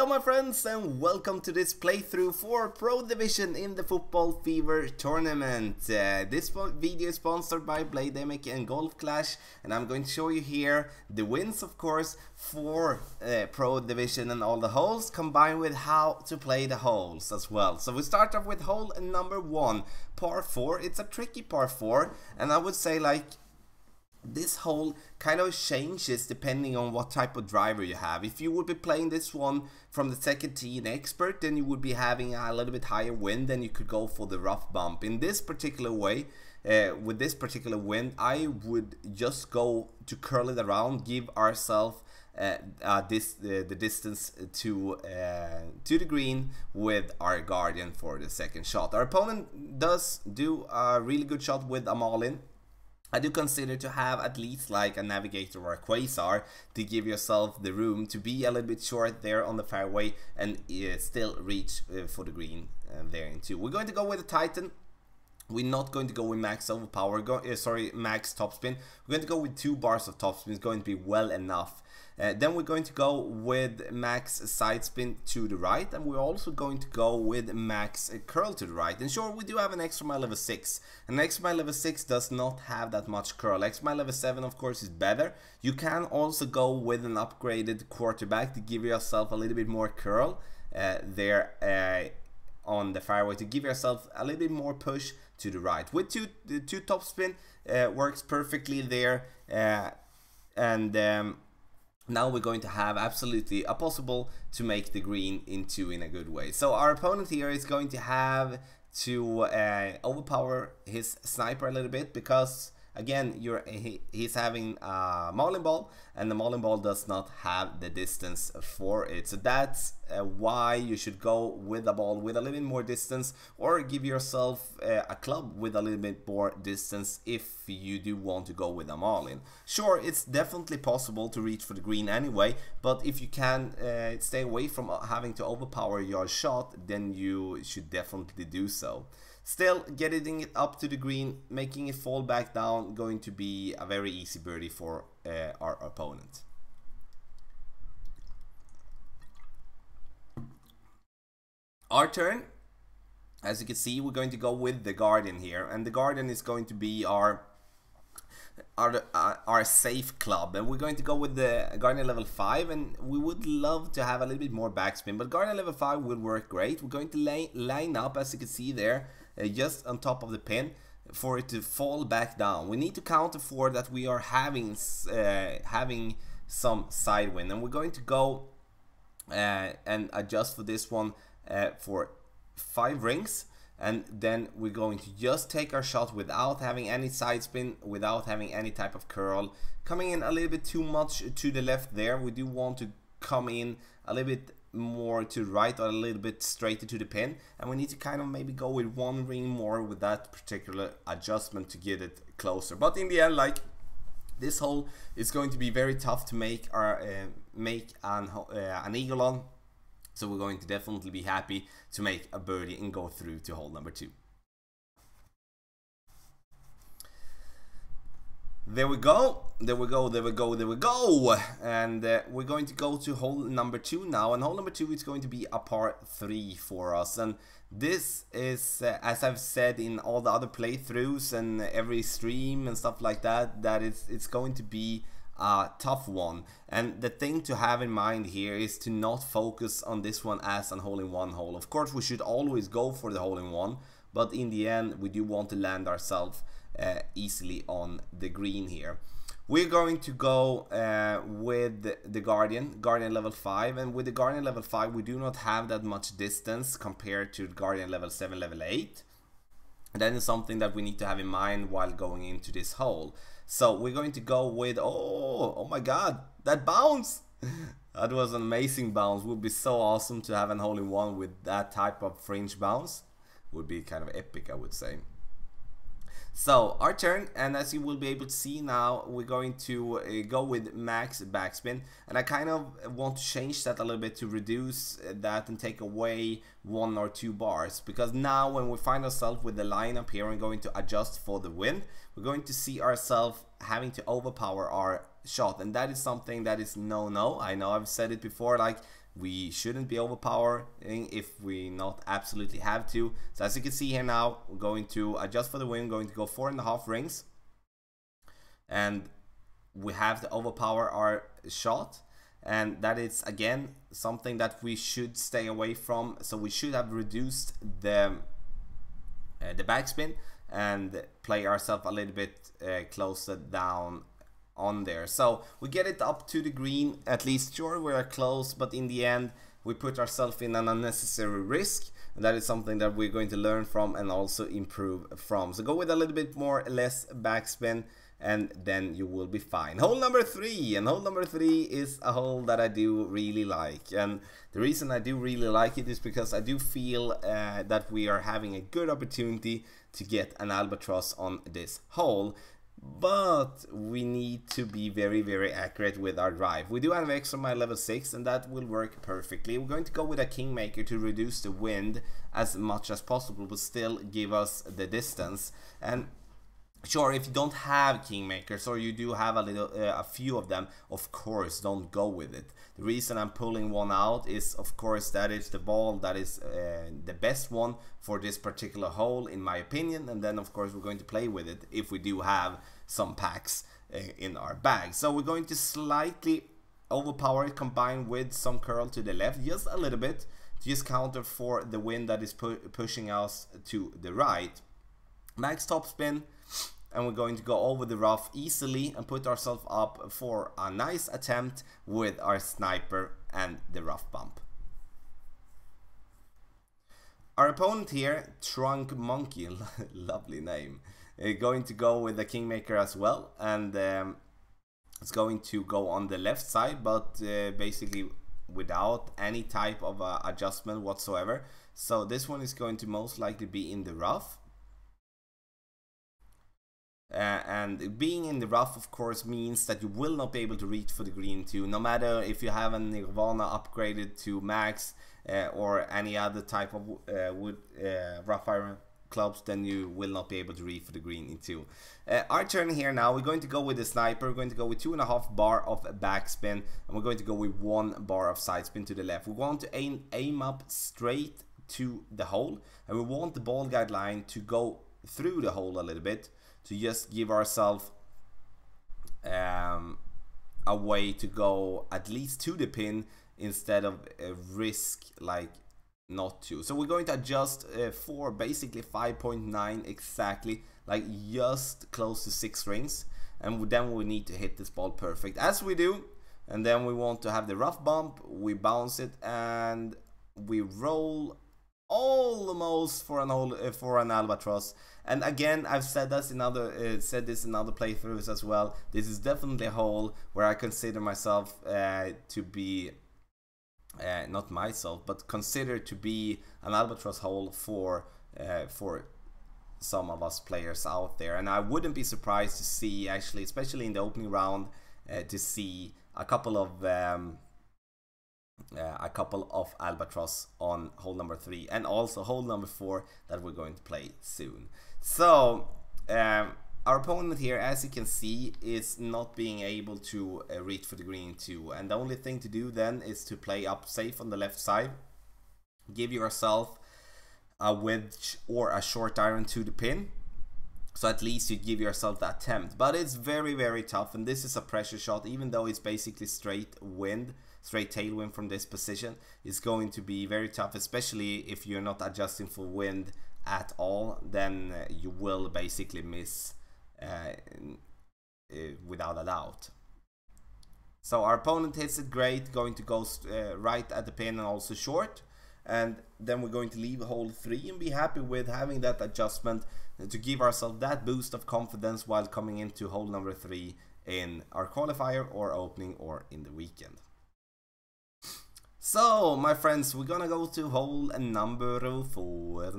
my friends, and welcome to this playthrough for Pro Division in the Football Fever tournament. This video is sponsored by Blademic and Golf Clash, and I'm going to show you here the wins, of course, for Pro Division and all the holes, combined with how to play the holes as well. So we start off with hole number 1, par 4. It's a tricky par 4, and I would say like this hole kind of changes depending on what type of driver you have. If you would be playing this one from the second tee in expert, then you would be having a little bit higher wind, and you could go for the rough bump. In this particular way, with this particular wind, I would just go to curl it around, give ourselves the distance to the green with our Guardian for the second shot. Our opponent does do a really good shot with a Malin. I do consider to have at least like a Navigator or a Quasar to give yourself the room to be a little bit short there on the fairway and still reach for the green there in 2. We're going to go with a Titan. We're not going to go with max overpower, max topspin. We're going to go with 2 bars of topspin. It's going to be well enough. Then we're going to go with max side spin to the right, and we're also going to go with max curl to the right. And sure, we do have an extra mile level 6, and extra mile level 6 does not have that much curl. Extra mile level 7 of course is better. You can also go with an upgraded quarterback to give yourself a little bit more curl there on the fairway, to give yourself a little bit more push to the right. With two topspin works perfectly there, now we're going to have absolutely a possible to make the green in 2 in a good way. So our opponent here is going to have to overpower his sniper a little bit, because again he's having a Marlin ball, and the Marlin ball does not have the distance for it. So that's why you should go with a ball with a little bit more distance, or give yourself a club with a little bit more distance if you do want to go with a Marlin. Sure, it's definitely possible to reach for the green anyway, but if you can stay away from having to overpower your shot, then you should definitely do so. Still, getting it up to the green, making it fall back down, going to be a very easy birdie for our opponent. Our turn. As you can see, we're going to go with the Guardian here, and the Guardian is going to be our safe club, and we're going to go with the Guardian level 5, and we would love to have a little bit more backspin, but Guardian level 5 will work great. We're going to line up, as you can see there, just on top of the pin, for it to fall back down. We need to counter for that we are having some side wind, and we're going to go and adjust for this one for 5 rings, and then we're going to just take our shot without having any side spin, without having any type of curl. Coming in a little bit too much to the left there. We do want to come in a little bit more to the right, or a little bit straighter to the pin, and we need to kind of maybe go with 1 ring more with that particular adjustment to get it closer. But in the end, like, this hole is going to be very tough to make an eagle on. So we're going to definitely be happy to make a birdie and go through to hole number 2. There we go, there we go, there we go, there we go. And we're going to go to hole number 2 now. And hole number 2 is going to be a par 3 for us. And this is, as I've said in all the other playthroughs and every stream and stuff like that, it's going to be a tough one. And the thing to have in mind here is to not focus on this one as an hole-in-one hole. Of course, we should always go for the hole-in-one, but in the end we do want to land ourselves easily on the green here. We're going to go with the Guardian level 5, and with the Guardian level 5 we do not have that much distance compared to the Guardian level 7, level 8. And that is something that we need to have in mind while going into this hole. So we're going to go with, oh my god, that bounce! That was an amazing bounce. Would be so awesome to have an hole-in-one with that type of fringe bounce. Would be kind of epic, I would say. So our turn, and as you will be able to see now, we're going to go with max backspin, and I kind of want to change that a little bit to reduce that and take away 1 or 2 bars, because now when we find ourselves with the line up here and going to adjust for the wind, we're going to see ourselves having to overpower our shot, and that is something that is no. I know I've said it before, like we shouldn't be overpowering if we not absolutely have to. So as you can see here now, we're going to adjust for the win, going to go 4.5 rings, and we have to overpower our shot, and that is again something that we should stay away from. So we should have reduced the backspin and play ourselves a little bit closer down on there. So we get it up to the green, at least. Sure, we're close, but in the end we put ourselves in an unnecessary risk, and that is something that we're going to learn from and also improve from. So go with a little bit more less backspin, and then you will be fine. Hole number 3, and hole number 3 is a hole that I do really like, and the reason I do really like it is because I do feel that we are having a good opportunity to get an albatross on this hole. But we need to be very, very accurate with our drive. We do have extra mile level 6, and that will work perfectly. We're going to go with a Kingmaker to reduce the wind as much as possible, but still give us the distance. And sure, if you don't have Kingmakers, or you do have a few of them, of course don't go with it. The reason I'm pulling one out is, of course, that is the ball that is the best one for this particular hole, in my opinion. And then of course we're going to play with it if we do have some packs in our bag. So we're going to slightly overpower it, combined with some curl to the left, just a little bit, to just counter for the wind that is pushing us to the right. Max topspin, and we're going to go over the rough easily and put ourselves up for a nice attempt with our sniper and the rough bump. Our opponent here, Trunk Monkey, lovely name, going to go with the Kingmaker as well, and it's going to go on the left side, but basically without any type of adjustment whatsoever. So this one is going to most likely be in the rough. And being in the rough, of course, means that you will not be able to reach for the green too, no matter if you have a Nirvana upgraded to max or any other type of wood rough iron clubs, then you will not be able to reach for the green in two. Our turn here now, we're going to go with the sniper. We're going to go with 2.5 bar of backspin, and we're going to go with 1 bar of side spin to the left. We want to aim up straight to the hole, and we want the ball guide line to go through the hole a little bit, to just give ourselves a way to go at least to the pin instead of risk like not to. So we're going to adjust for basically 5.9 exactly, like just close to 6 rings, and then we need to hit this ball perfect, as we do. And then we want to have the rough bump, we bounce it, and we roll almost for an albatross. And again, I've said this in other playthroughs as well. This is definitely a hole where I consider myself to be not myself, but considered to be an albatross hole for some of us players out there. And I wouldn't be surprised to see, actually, especially in the opening round, to see a couple of albatross on hole number 3, and also hole number 4 that we're going to play soon. So our opponent here, as you can see, is not being able to reach for the green too, and the only thing to do then is to play up safe on the left side, give yourself a wedge or a short iron to the pin, so at least you give yourself that attempt. But it's very, very tough, and this is a pressure shot. Even though it's basically straight tailwind from this position, it's going to be very tough, especially if you're not adjusting for wind at all. Then you will basically miss without a doubt. So our opponent hits it great, going to go right at the pin and also short, and then we're going to leave hole 3 and be happy with having that adjustment to give ourselves that boost of confidence while coming into hole number 3 in our qualifier or opening or in the weekend. So, my friends, we're gonna go to hole number 4.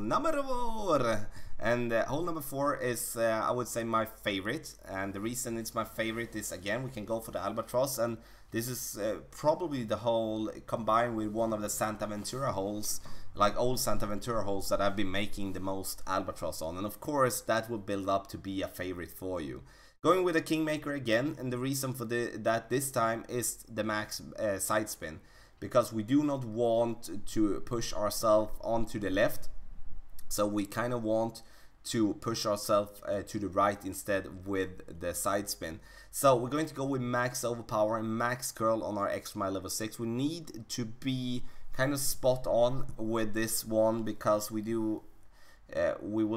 And hole number 4 is, I would say, my favorite. And the reason it's my favorite is, again, we can go for the albatross. And this is probably the hole combined with one of the Santa Ventura holes, like old Santa Ventura holes, that I've been making the most albatross on. And of course, that will build up to be a favorite for you. Going with a Kingmaker again, and the reason for that this time is the max side spin. because we do not want to push ourselves onto the left. So we kind of want to push ourselves to the right instead with the side spin. So we're going to go with max overpower and max curl on our extra mile level 6. We need to be kind of spot on with this one, because we will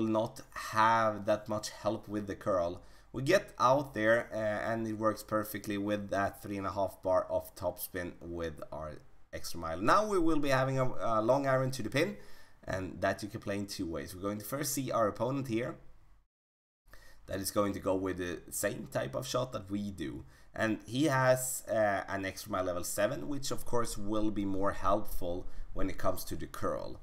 not have that much help with the curl. We get out there and it works perfectly with that 3.5 bar of top spin with our extra mile. Now we will be having a long iron to the pin, and that you can play in two ways. We're going to first see our opponent here. That is going to go with the same type of shot that we do. And he has an extra mile level 7, which of course will be more helpful when it comes to the curl.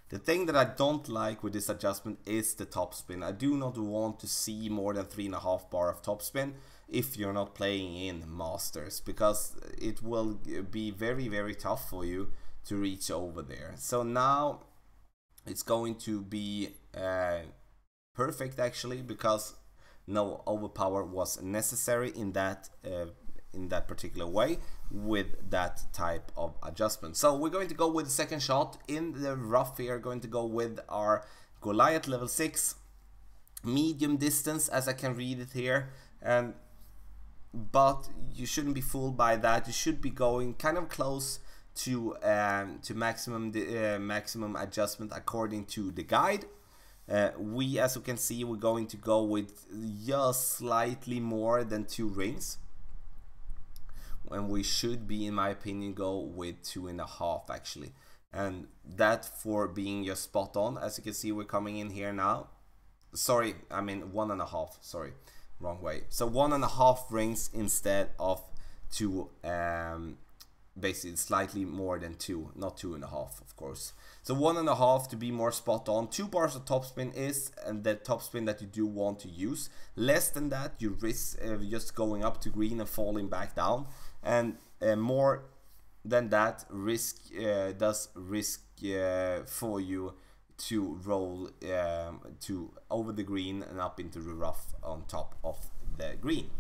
The thing that I don't like with this adjustment is the top spin. I do not want to see more than 3.5 bar of top spin if you're not playing in Masters, because it will be very, very tough for you to reach over there. So now it's going to be perfect actually, because no overpower was necessary in that particular way with that type of adjustment. So we're going to go with the second shot in the rough here. Going to go with our Goliath level 6 medium distance, as I can read it here, but you shouldn't be fooled by that. You should be going kind of close to maximum adjustment according to the guide. We, as you can see, we're going to go with just slightly more than 2 rings, and we should be, in my opinion, go with 2.5 actually, and that for being just spot on. As you can see, we're coming in here now. Sorry, I mean 1.5. Sorry, wrong way. So 1.5 rings instead of 2. Basically slightly more than 2, not 2.5 of course. So 1.5 to be more spot on. 2 bars of topspin is the topspin that you do want to use. Less than that, you risk just going up to green and falling back down, and more than that does risk for you to roll to over the green and up into the rough on top of the green.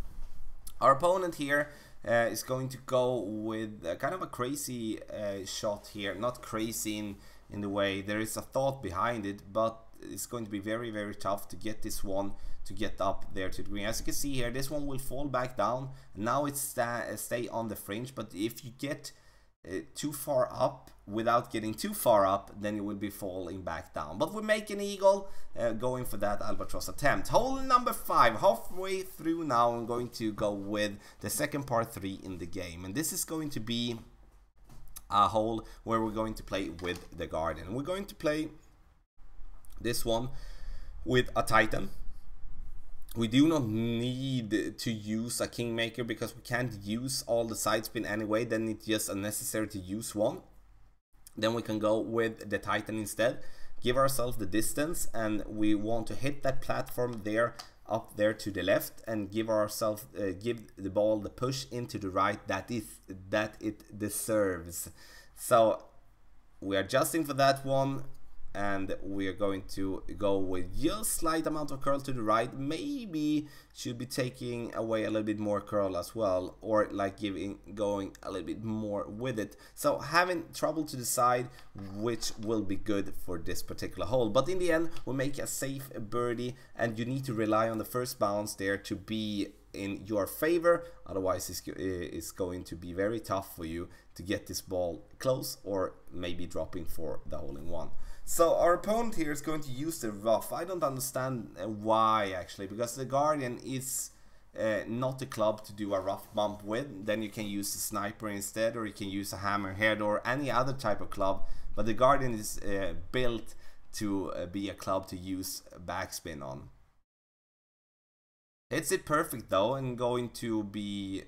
Our opponent here is going to go with kind of a crazy shot here. Not crazy in the way, there is a thought behind it, but it's going to be very, very tough to get this one to get up there to the green. As you can see here, this one will fall back down. Now it's stay on the fringe, but if you get too far up without getting too far up, then you will be falling back down. But we make an eagle, going for that albatross attempt. Hole number 5, halfway through now. I'm going to go with the second part 3 in the game, and this is going to be a hole where we're going to play with the Guardian. We're going to play this one with a Titan. We do not need to use a Kingmaker because we can't use all the side spin anyway. Then it's just unnecessary to use one. Then we can go with the Titan instead. Give ourselves the distance, and we want to hit that platform there, up there to the left, and give ourselves give the ball the push into the right that it deserves. So we're adjusting for that one, and we are going to go with just slight amount of curl to the right. Maybe should be taking away a little bit more curl as well, or like going a little bit more with it. So having trouble to decide which will be good for this particular hole. But in the end, we make a safe birdie, and you need to rely on the first bounce there to be in your favor. Otherwise it's going to be very tough for you to get this ball close, or maybe dropping for the hole in one. So our opponent here is going to use the rough. I don't understand why actually, because the Guardian is not a club to do a rough bump with. Then you can use the sniper instead, or you can use a hammerhead or any other type of club. But the Guardian is built to be a club to use backspin on. Hits it perfect though, and going to be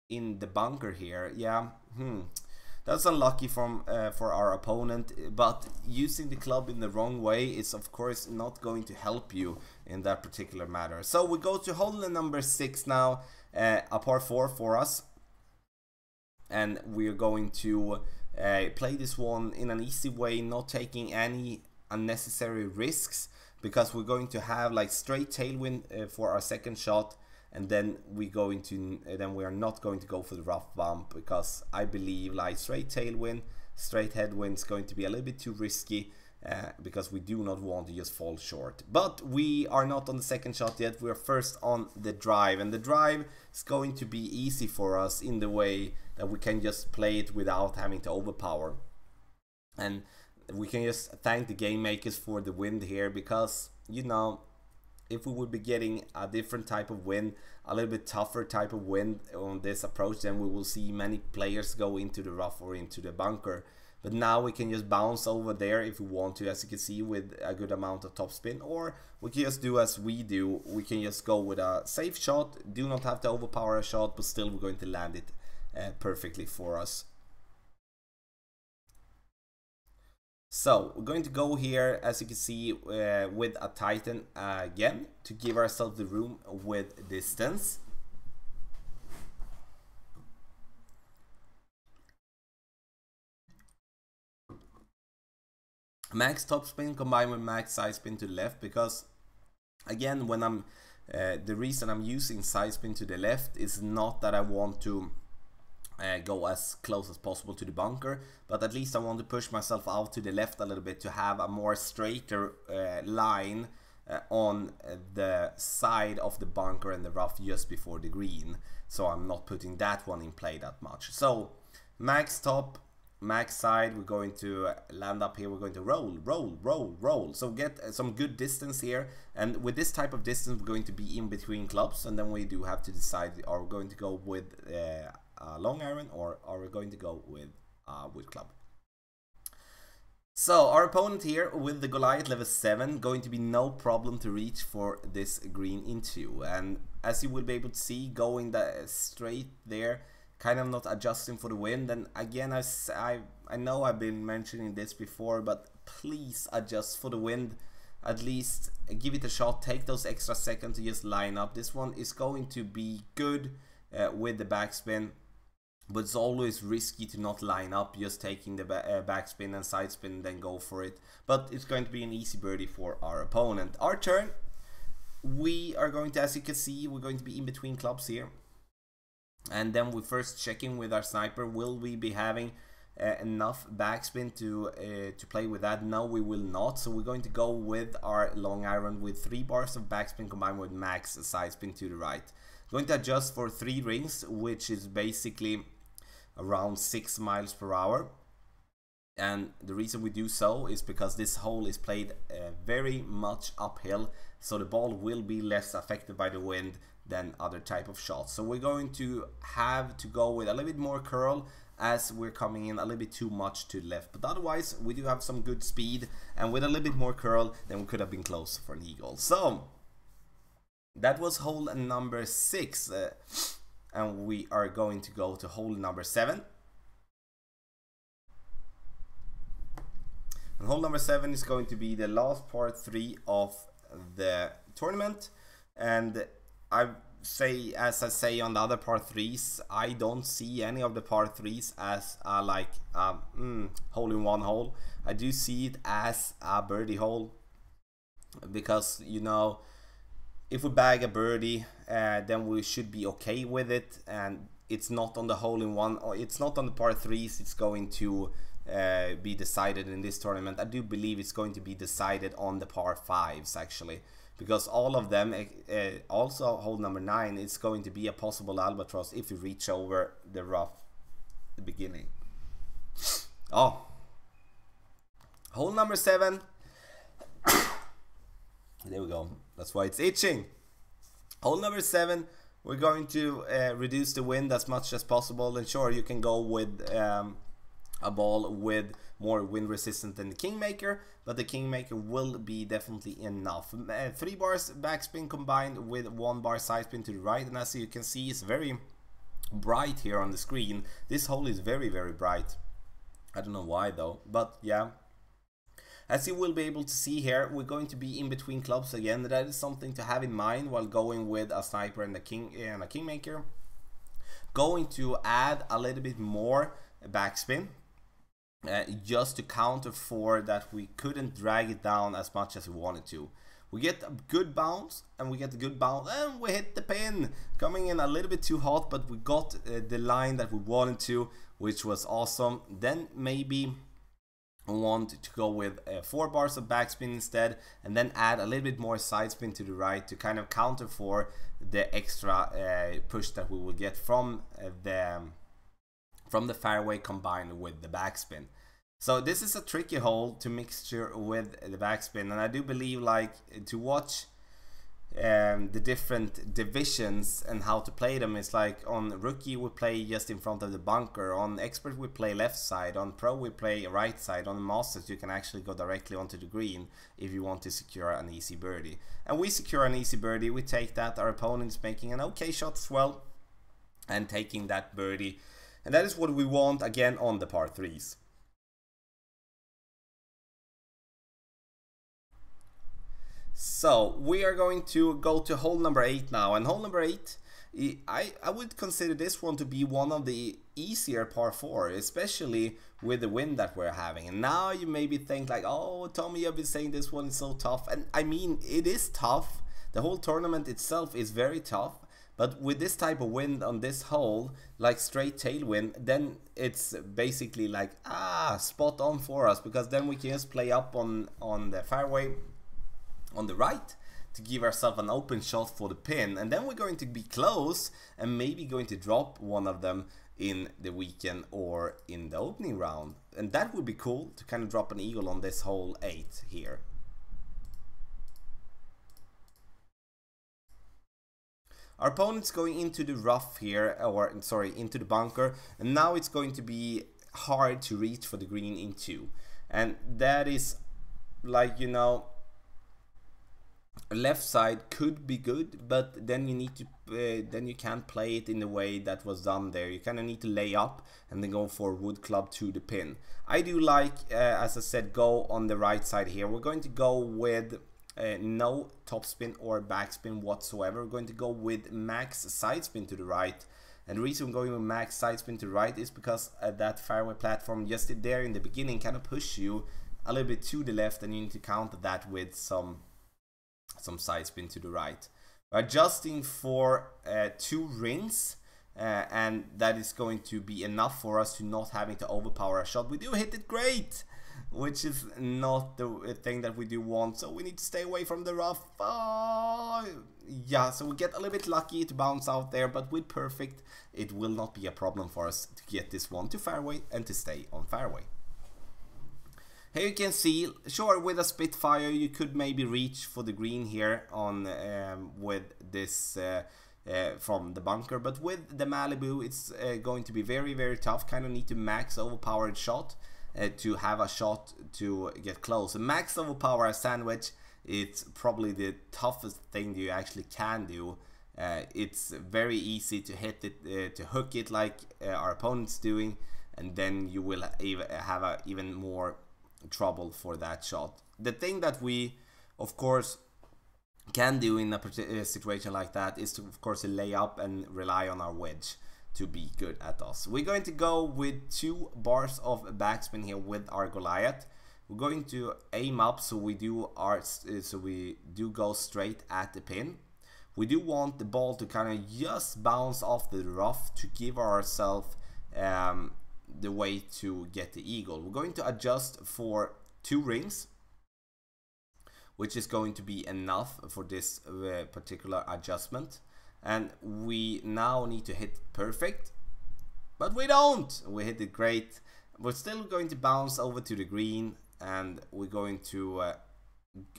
in the bunker here. Yeah, that's unlucky for our opponent, but using the club in the wrong way is of course not going to help you in that particular matter. So we go to hole number 6 now, a par 4 for us, and we're going to play this one in an easy way, not taking any unnecessary risks, because we're going to have like straight tailwind for our second shot, and then we are not going to go for the rough bump, because I believe like straight tailwind, straight headwind is going to be a little bit too risky, because we do not want to just fall short. But we are not on the second shot yet. We are first on the drive, and the drive is going to be easy for us in the way that we can just play it without having to overpower, and we can just thank the game makers for the wind here, because you know, if we would be getting a different type of wind, a little bit tougher type of wind on this approach, then we will see many players go into the rough or into the bunker. But now we can just bounce over there if we want to, as you can see, with a good amount of topspin, or we can just do as we do. We can just go with a safe shot, do not have to overpower a shot, but still we're going to land it perfectly for us. So we're going to go here, as you can see, with a Titan again, to give ourselves the room with distance. Max topspin combined with max side spin to the left, because again, when I'm the reason I'm using side spin to the left is not that I want to go as close as possible to the bunker, but at least I want to push myself out to the left a little bit to have a more straighter line on the side of the bunker and the rough just before the green, so I'm not putting that one in play that much. So max top, max side, we're going to land up here, we're going to roll, so get some good distance here, and with this type of distance we're going to be in between clubs, and then we do have to decide, are we going to go with long iron, or are we going to go with wood club? So our opponent here with the Goliath level 7, going to be no problem to reach for this green into, and as you will be able to see, going straight there, kind of not adjusting for the wind. And again, I know I've been mentioning this before, but please adjust for the wind, at least give it a shot, take those extra seconds to just line up. This one is going to be good with the backspin, but it's always risky to not line up, just taking the backspin and side spin and then go for it. But it's going to be an easy birdie for our opponent. Our turn, we are going to, as you can see, we're going to be in between clubs here. And then we first checking with our sniper, will we be having enough backspin to play with that? No, we will not. So we're going to go with our long iron with 3 bars of backspin combined with max side spin to the right. Going to adjust for 3 rings, which is basically around 6 miles per hour. And the reason we do so is because this hole is played very much uphill, so the ball will be less affected by the wind than other type of shots. So we're going to have to go with a little bit more curl, as we're coming in a little bit too much to the left. But otherwise we do have some good speed, and with a little bit more curl then we could have been close for an eagle. So that was hole number 6, and we are going to go to hole number 7. And hole number 7 is going to be the last part 3 of the tournament, and as I say on the other part 3s, I don't see any of the part 3s as hole-in-one hole. I do see it as a birdie hole, because you know, if we bag a birdie, then we should be okay with it, and it's not on the hole-in-one, or it's not on the part 3s. It's going to be decided in this tournament. I do believe it's going to be decided on the par 5s actually, because all of them, also hole number 9, is going to be a possible albatross if you reach over the rough at the beginning. Oh, hole number 7. There we go, that's why it's itching. Hole number 7, we're going to reduce the wind as much as possible, and sure, you can go with a ball with more wind resistant than the Kingmaker, but the Kingmaker will be definitely enough. 3 bars backspin combined with 1 bar side spin to the right, and as you can see, it's very bright here on the screen. This hole is very bright. I don't know why though, but yeah. As you will be able to see here, we're going to be in between clubs again. That is something to have in mind while going with a sniper and a Kingmaker. Going to add a little bit more backspin, just to counter for that we couldn't drag it down as much as we wanted to. We get a good bounce, and we get a good bounce, and we hit the pin. Coming in a little bit too hot, but we got the line that we wanted to, which was awesome. Then maybe I want to go with 4 bars of backspin instead, and then add a little bit more side spin to the right to kind of counter for the extra push that we will get from the fairway combined with the backspin. So this is a tricky hole to mixture with the backspin, and I do believe, like, to watch the different divisions and how to play them is like on rookie we play just in front of the bunker, on expert we play left side, on pro we play right side, on masters you can actually go directly onto the green if you want to secure an easy birdie. And we secure an easy birdie, we take that, our opponent is making an okay shot as well and taking that birdie, and that is what we want again on the par 3s. So we are going to go to hole number 8 now, and hole number 8, I would consider this one to be one of the easier par 4, especially with the wind that we're having. And now you maybe think like, oh Tommy, I've been saying this one is so tough, and I mean it is tough. The whole tournament itself is very tough, but with this type of wind on this hole, like straight tailwind, then it's basically like spot on for us, because then we can just play up on the fairway on the right to give ourselves an open shot for the pin, and then we're going to be close and maybe going to drop one of them in the weekend or in the opening round, and that would be cool to kind of drop an eagle on this hole 8 here. Our opponent's going into the rough here, or sorry, into the bunker, and now it's going to be hard to reach for the green in 2, and that is, like, you know, left side could be good, but then you need to then you can't play it in the way that was done there. You kind of need to lay up and then go for wood club to the pin. I do like, as I said, go on the right side here. We're going to go with no topspin or backspin whatsoever. We're going to go with max side spin to the right, and the reason we're going with max side spin to the right is because that fairway platform just there in the beginning kind of push you a little bit to the left, and you need to counter that with some side spin to the right. We're adjusting for 2 rings, and that is going to be enough for us to not having to overpower a shot. We do hit it great, which is not the thing that we do want, so we need to stay away from the rough. Yeah, so we get a little bit lucky to bounce out there, but with perfect it will not be a problem for us to get this one to fairway and to stay on fairway. Here you can see, sure, with a Spitfire you could maybe reach for the green here on with this from the bunker, but with the Malibu it's going to be very, very tough. Kind of need to max overpowered shot to have a shot to get close. A max overpower sandwich, it's probably the toughest thing you actually can do. It's very easy to hit it, to hook it like our opponent's doing, and then you will have even more trouble for that shot. The thing that we of course can do in a situation like that is to of course lay up and rely on our wedge to be good at us. We're going to go with 2 bars of backspin here with our Goliath. We're going to aim up, so we do go straight at the pin. We do want the ball to kind of just bounce off the rough to give ourselves the way to get the eagle. We're going to adjust for 2 rings, which is going to be enough for this particular adjustment, and we now need to hit perfect, but we don't. We hit it great. We're still going to bounce over to the green, and we're going to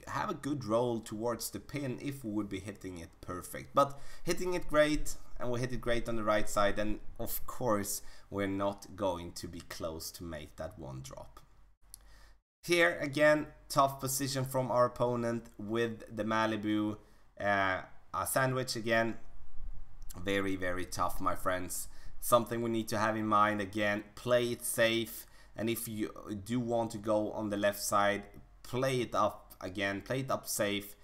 have a good roll towards the pin if we would be hitting it perfect, but hitting it great, and we hit it great on the right side, and of course we're not going to be close to make that one drop. Here again, tough position from our opponent with the Malibu, a sandwich again, very, very tough, my friends. Something we need to have in mind. Again, play it safe, and if you do want to go on the left side, play it up again, play it up safe.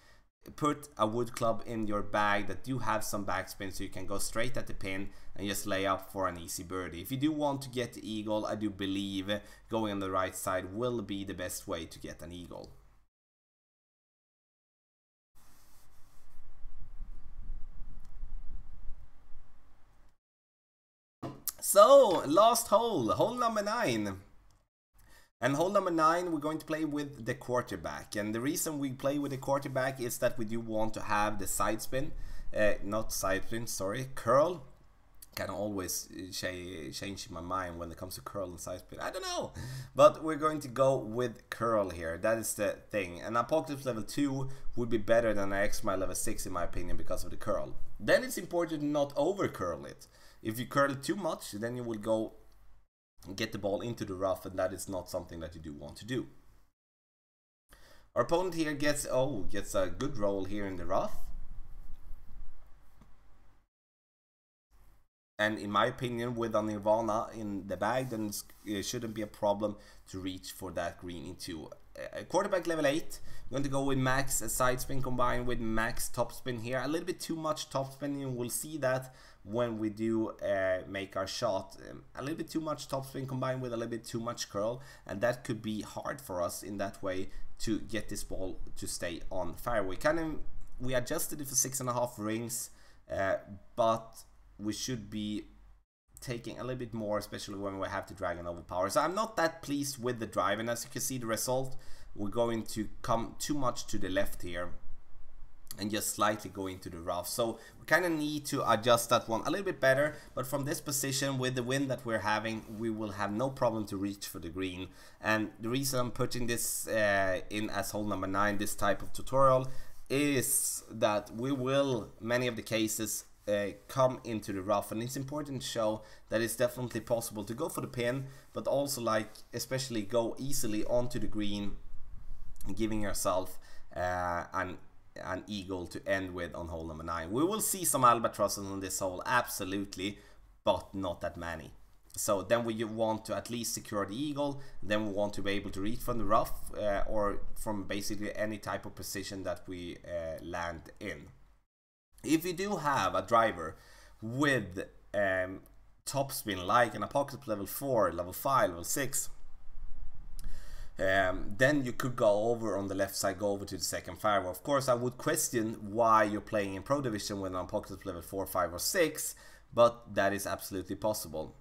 Put a wood club in your bag that do have some backspin, so you can go straight at the pin and just lay up for an easy birdie. If you do want to get the eagle, I do believe going on the right side will be the best way to get an eagle. So, last hole, hole number 9. And hole number 9, we're going to play with the quarterback. And the reason we play with the quarterback is that we do want to have the side spin. Not side spin, sorry, curl. Can always change my mind when it comes to curl and side spin. I don't know. But we're going to go with curl here. That is the thing. And Apocalypse level 2 would be better than Exmile level 6 in my opinion because of the curl. Then it's important to not over curl it. If you curl it too much, then you will go get the ball into the rough, and that is not something that you do want to do. Our opponent here gets a good roll here in the rough. And in my opinion, with a Nirvana in the bag, then it shouldn't be a problem to reach for that green into quarterback level 8. I'm going to go with max side spin combined with max top spin here. A little bit too much top spin, and we'll see that when we do make our shot. A little bit too much top spin combined with a little bit too much curl, and that could be hard for us in that way to get this ball to stay on fairway. We adjusted it for 6.5 rings, but we should be taking a little bit more, especially when we have to drag and overpower. So I'm not that pleased with the drive, and as you can see the result, we're going to come too much to the left here and just slightly go into the rough. So we kind of need to adjust that one a little bit better, but from this position with the wind that we're having, we will have no problem to reach for the green. And the reason I'm putting this in as hole number 9, this type of tutorial, is that we will, many of the cases, come into the rough, and it's important to show that it's definitely possible to go for the pin, but also especially go easily onto the green, giving yourself an eagle to end with on hole number 9. We will see some albatrosses on this hole, absolutely, but not that many. So then we want to at least secure the eagle, then we want to be able to reach from the rough or from basically any type of position that we land in. If you do have a driver with topspin like an Apocalypse level 4, level 5, level 6, then you could go over on the left side, go over to the second fairway. Of course, I would question why you're playing in Pro Division with an Apocalypse level 4, 5 or 6, but that is absolutely possible.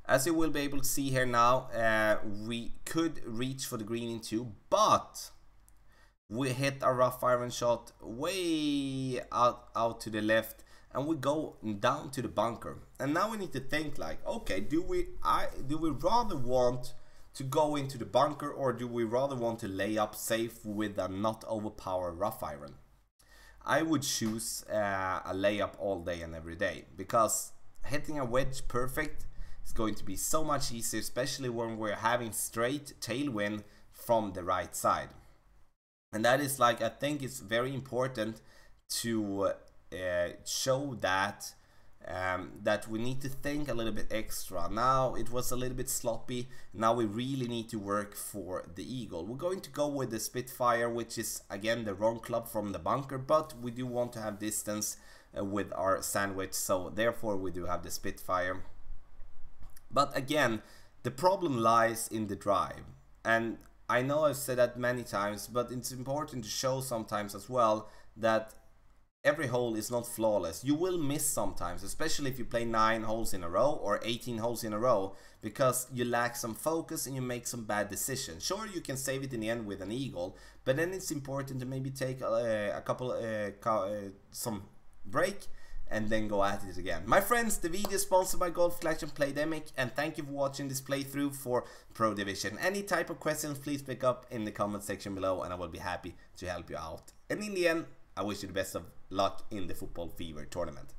As you will be able to see here now, we could reach for the green in 2, but we hit a rough iron shot way out to the left, and we go down to the bunker. And now we need to think like, okay, do we rather want to go into the bunker, or do we rather want to lay up safe with a not overpower rough iron? I would choose a layup all day and every day, because hitting a wedge perfect is going to be so much easier, especially when we're having straight tailwind from the right side. And that is I think it's very important to show that that we need to think a little bit extra. Now it was a little bit sloppy. Now we really need to work for the eagle. We're going to go with the Spitfire, which is again the wrong club from the bunker, but we do want to have distance with our sandwich, so therefore we do have the Spitfire. But again, the problem lies in the drive, and I know I've said that many times, but it's important to show sometimes as well that every hole is not flawless. You will miss sometimes, especially if you play 9 holes in a row or 18 holes in a row, because you lack some focus and you make some bad decisions. Sure, you can save it in the end with an eagle, but then it's important to maybe take a couple some break and then go at it again. My friends, the video is sponsored by Golf Clash and Playdemic, and thank you for watching this playthrough for Pro Division. Any type of questions, please pick up in the comment section below, and I will be happy to help you out. And in the end, I wish you the best of luck in the Football Fever tournament.